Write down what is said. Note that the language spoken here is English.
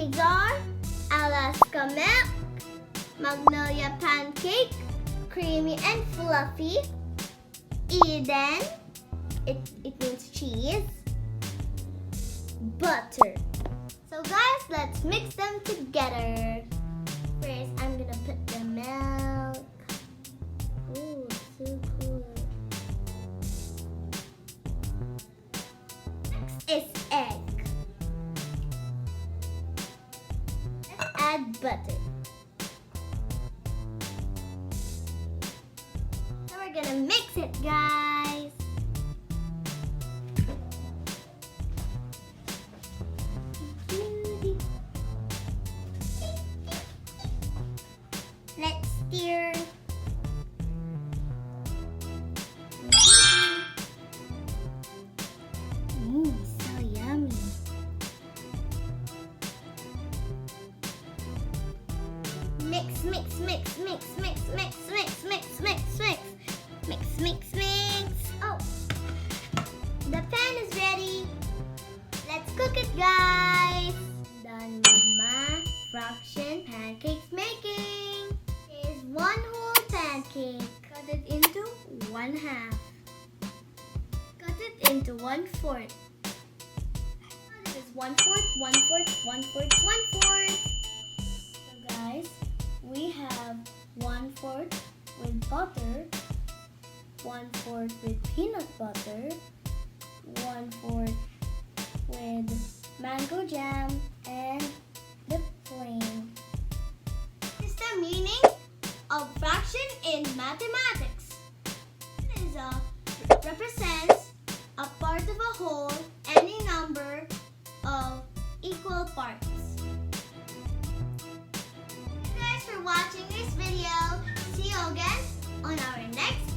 pancakes are Alaska milk, Magnolia pancake, creamy and fluffy, Eden, it means cheese, butter. So guys, let's mix them together. First, I'm gonna put the milk. Ooh, so cool. Next is egg. Let's add butter. Now we're gonna mix it, guys. Let's stir. So yummy. Mix, mix, mix, mix, mix, mix, mix, mix, mix, mix. Mix, mix, mix. Oh, the pan is ready. Let's cook it, guys. Done with my fraction pancakes making. Here's one whole pancake. Cut it into 1/2. Cut it into 1/4. This is 1/4, 1/4, 1/4, 1/4. So guys, we have 1/4 with butter, 1/4 with peanut butter, 1/4 with mango jam, and the plain. This is the meaning of fraction in mathematics. It is represents a part of a whole, any number of equal parts. Thank you guys for watching this video. See you again on our next